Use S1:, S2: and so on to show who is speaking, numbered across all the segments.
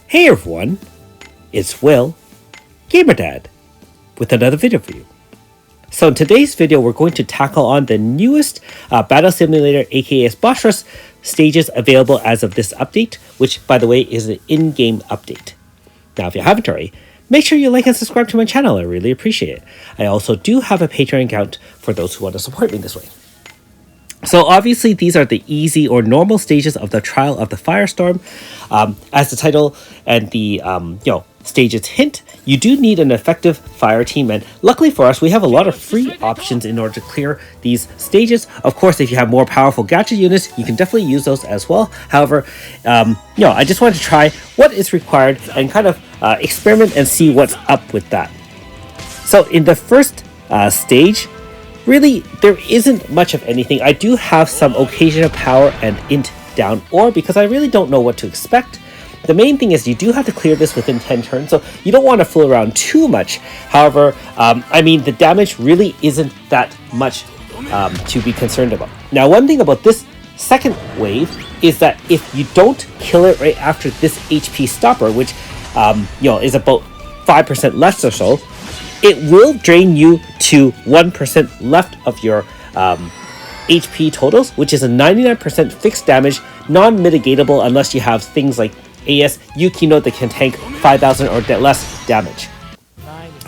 S1: Hey everyone, it's Will, GamerDad, with another video for you. So in today's video, we're going to tackle on the newest Battle Simulator aka Boss Rush stages available as of this update, which by the way is an in-game update. Now if you haven't already, make sure you like and subscribe to my channel, I really appreciate it. I also do have a Patreon account for those who want to support me this way. So obviously these are the easy or normal stages of the Trial of the Firestorm. As the title and the stages hint, you do need an effective fire team, and luckily for us we have a lot of free options in order to clear these stages. Of course, if you have more powerful gadget units, you can definitely use those as well. However, I just wanted to try what is required and kind of experiment and see what's up with that. So in the first stage, really, there isn't much of anything. I do have some occasional power and int down ore because I really don't know what to expect. The main thing is you do have to clear this within 10 turns, so you don't want to fool around too much. However, the damage really isn't that much to be concerned about. Now, one thing about this second wave is that if you don't kill it right after this HP stopper, which is about 5% less or so, it will drain you to 1% left of your HP totals, which is a 99% fixed damage, non-mitigatable unless you have things like AS Yukino that can tank 5,000 or less damage.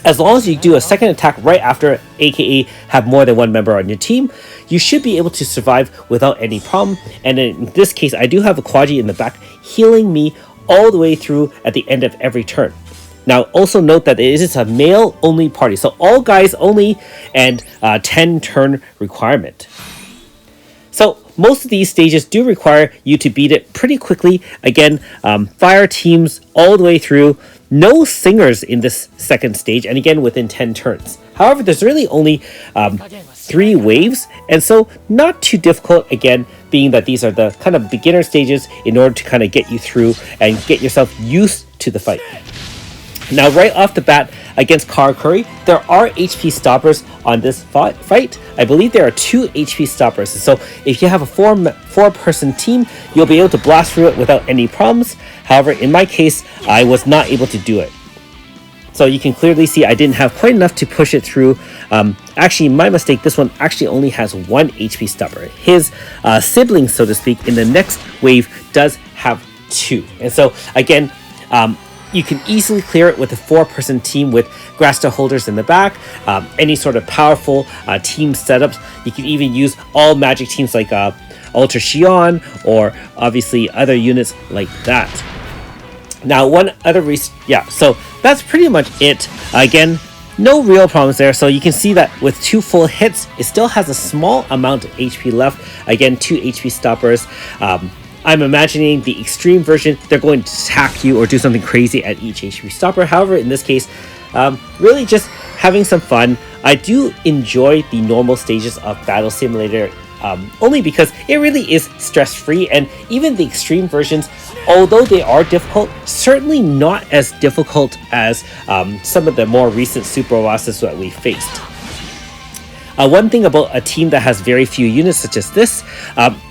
S1: As long as you do a second attack right after, aka have more than one member on your team, you should be able to survive without any problem. And in this case, I do have a Quaji in the back healing me all the way through at the end of every turn. Now, also note that it is a male-only party, so all guys only, and 10-turn requirement. So most of these stages do require you to beat it pretty quickly. Again, fire teams all the way through. No singers in this second stage, and again within 10 turns. However, there's really only 3 waves, and so not too difficult, again, being that these are the kind of beginner stages in order to kind of get you through and get yourself used to the fight. Now, right off the bat, against Karakuri, there are HP stoppers on this fight. I believe there are 2 HP stoppers. So if you have a four-person team, you'll be able to blast through it without any problems. However, in my case, I was not able to do it. So you can clearly see I didn't have quite enough to push it through. Actually, my mistake, this one actually only has 1 HP stopper. His sibling, so to speak, in the next wave does have 2. And so, again, you can easily clear it with a 4-person team with Grasta holders in the back, any sort of powerful team setups. You can even use all magic teams like Ultra Shion or obviously other units like that. Now, one other so that's pretty much it. Again, no real problems there. So you can see that with 2 full hits, it still has a small amount of HP left. Again, 2 HP stoppers. I'm imagining the extreme version, they're going to attack you or do something crazy at each HP stopper. However, in this case, really just having some fun. I do enjoy the normal stages of Battle Simulator only because it really is stress-free, and even the extreme versions, although they are difficult, certainly not as difficult as some of the more recent super bosses that we faced. One thing about a team that has very few units such as this,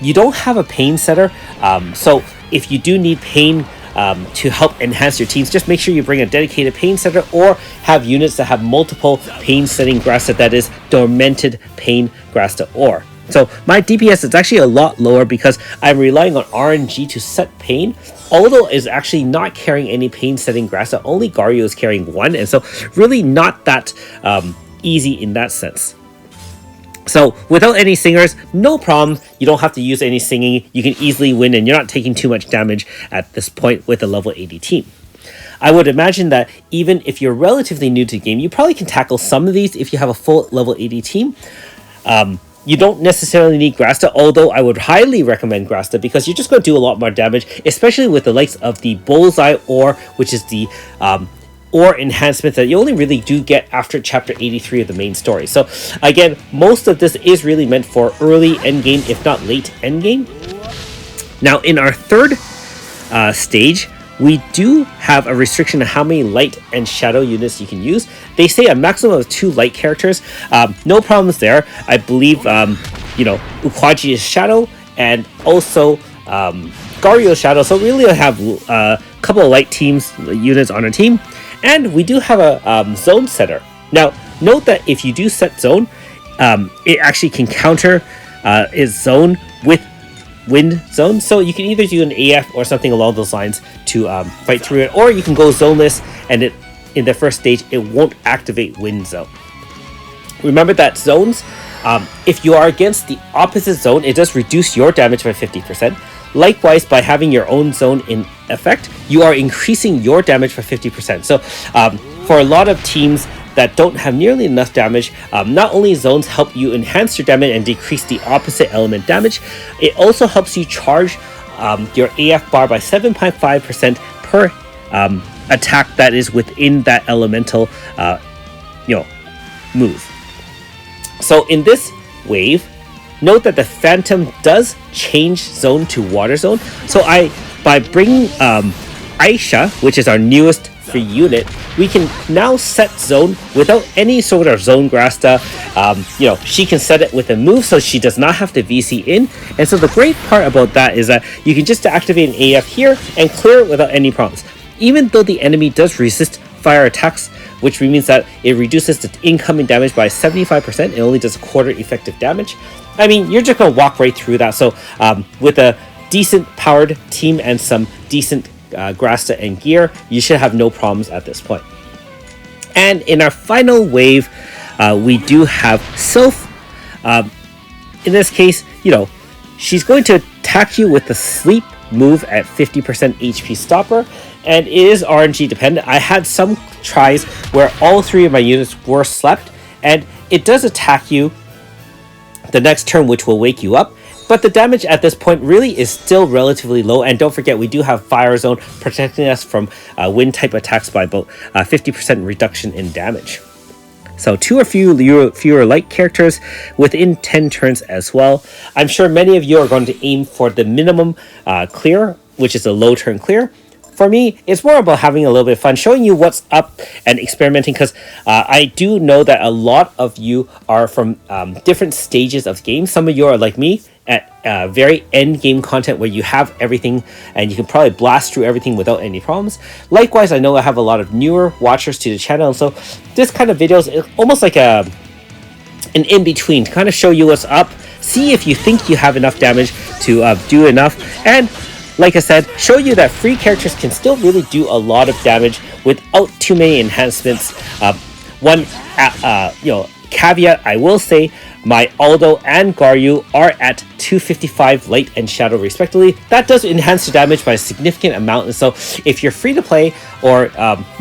S1: you don't have a pain setter. So if you do need pain to help enhance your teams, just make sure you bring a dedicated pain setter or have units that have multiple pain setting Grasta, that is Dormanted Pain Grasta ore. So my DPS is actually a lot lower because I'm relying on RNG to set pain, although it's actually not carrying any pain setting Grasta. Only Gario is carrying 1, and so really not that easy in that sense. So without any singers, no problem. You don't have to use any singing. You can easily win, and you're not taking too much damage at this point with a level 80 team. I would imagine that even if you're relatively new to the game, you probably can tackle some of these if you have a full level 80 team. You don't necessarily need Grasta, although I would highly recommend Grasta because you're just going to do a lot more damage, especially with the likes of the Bullseye Ore, which is the or enhancements that you only really do get after chapter 83 of the main story. So again, most of this is really meant for early endgame, if not late endgame. Now in our third stage, we do have a restriction of how many light and shadow units you can use. They say a maximum of 2 light characters. No problems there. I believe Ukwaji is shadow, and also Gario Shadow, so we really have a couple of light units on our team. And we do have a zone setter. Now, note that if you do set zone, it actually can counter its zone with wind zone. So you can either do an AF or something along those lines to fight through it, or you can go zoneless, and in the first stage, it won't activate wind zone. Remember that zones, if you are against the opposite zone, it does reduce your damage by 50%. Likewise, by having your own zone in effect, you are increasing your damage by 50%. So for a lot of teams that don't have nearly enough damage, not only zones help you enhance your damage and decrease the opposite element damage, it also helps you charge your AF bar by 7.5% per attack that is within that elemental move. So in this wave, note that the Phantom does change zone to water zone. So by bringing Aisha, which is our newest free unit, we can now set zone without any sort of zone grasta. She can set it with a move, so she does not have to VC in. And so the great part about that is that you can just activate an AF here and clear it without any problems. Even though the enemy does resist fire attacks, which means that it reduces the incoming damage by 75%, it only does a quarter effective damage. I mean, you're just going to walk right through that. So with a decent powered team and some decent grasta and gear, you should have no problems at this point. And in our final wave, we do have Sylph. In this case, she's going to attack you with the sleep move at 50% HP stopper, and it is RNG dependent. I had some tries where all three of my units were slept, and it does attack you the next turn, which will wake you up. But the damage at this point really is still relatively low. And don't forget, we do have Fire Zone protecting us from wind type attacks by about 50% reduction in damage. So 2 or fewer light characters within 10 turns as well. I'm sure many of you are going to aim for the minimum clear, which is a low turn clear. For me, it's more about having a little bit of fun, showing you what's up and experimenting, because I do know that a lot of you are from different stages of games. Some of you are like me at very end game content where you have everything and you can probably blast through everything without any problems. Likewise, I know I have a lot of newer watchers to the channel, and so this kind of video is almost like an in-between to kind of show you what's up, see if you think you have enough damage to do enough, and like I said, show you that free characters can still really do a lot of damage without too many enhancements. One caveat I will say, my Aldo and Garyu are at 255 light and shadow respectively. That does enhance the damage by a significant amount, and so if you're free to play or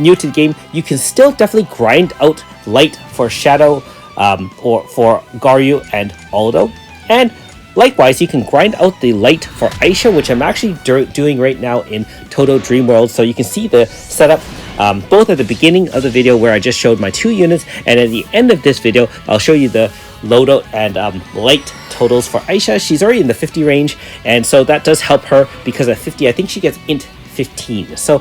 S1: new to the game, you can still definitely grind out light for shadow or for Garyu and Aldo. And likewise, you can grind out the light for Aisha, which I'm actually doing right now in Toto Dream World. So you can see the setup both at the beginning of the video where I just showed my 2 units, and at the end of this video, I'll show you the loadout and light totals for Aisha. She's already in the 50 range, and so that does help her because at 50, I think she gets int 15. So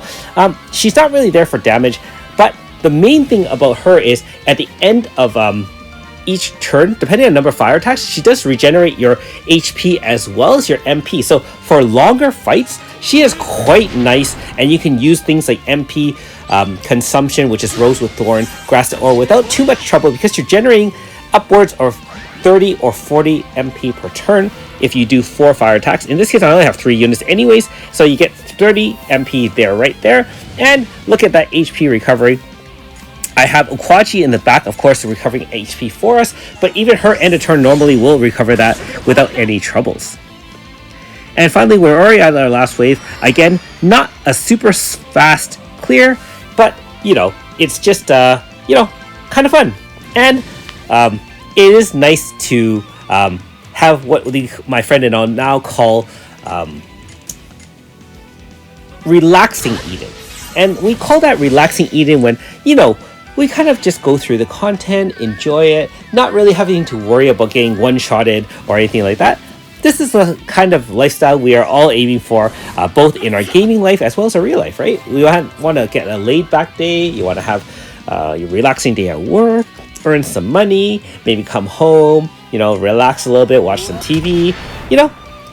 S1: she's not really there for damage, but the main thing about her is at the end of each turn, depending on the number of fire attacks, she does regenerate your HP as well as your MP. So for longer fights, she is quite nice, and you can use things like MP consumption, which is Rose with Thorn, Grasta Ore, without too much trouble because you're generating upwards of 30 or 40 MP per turn if you do 4 fire attacks. In this case, I only have 3 units anyways, so you get 30 MP there, right there. And look at that HP recovery. I have Ukwachi in the back, of course, recovering HP for us, but even her end of turn normally will recover that without any troubles. And finally, we're already at our last wave. Again, not a super fast clear, but, it's just, kind of fun. And it is nice to have what my friend and I now call relaxing eating. And we call that relaxing eating when, we kind of just go through the content, enjoy it, not really having to worry about getting one-shotted or anything like that. This is the kind of lifestyle we are all aiming for, both in our gaming life as well as our real life, right? We want to get a laid-back day. You want to have your relaxing day at work, earn some money, maybe come home, relax a little bit, watch some TV,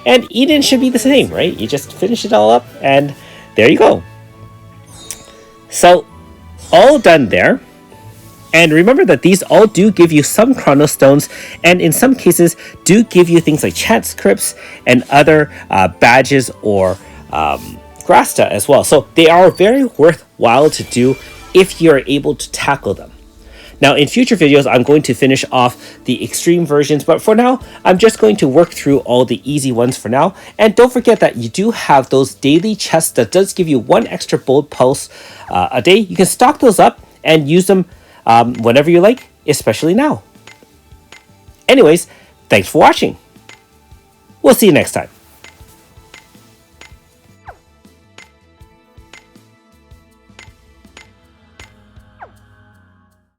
S1: And Eden should be the same, right? You just finish it all up, and there you go. So, all done there. And remember that these all do give you some chronostones, and in some cases do give you things like chat scripts and other badges or Grasta as well. So they are very worthwhile to do if you're able to tackle them. Now, in future videos, I'm going to finish off the extreme versions, but for now, I'm just going to work through all the easy ones for now. And don't forget that you do have those daily chests that does give you 1 extra bold pulse a day. You can stock those up and use them whenever you like, especially now. Anyways, thanks for watching. We'll see you next time.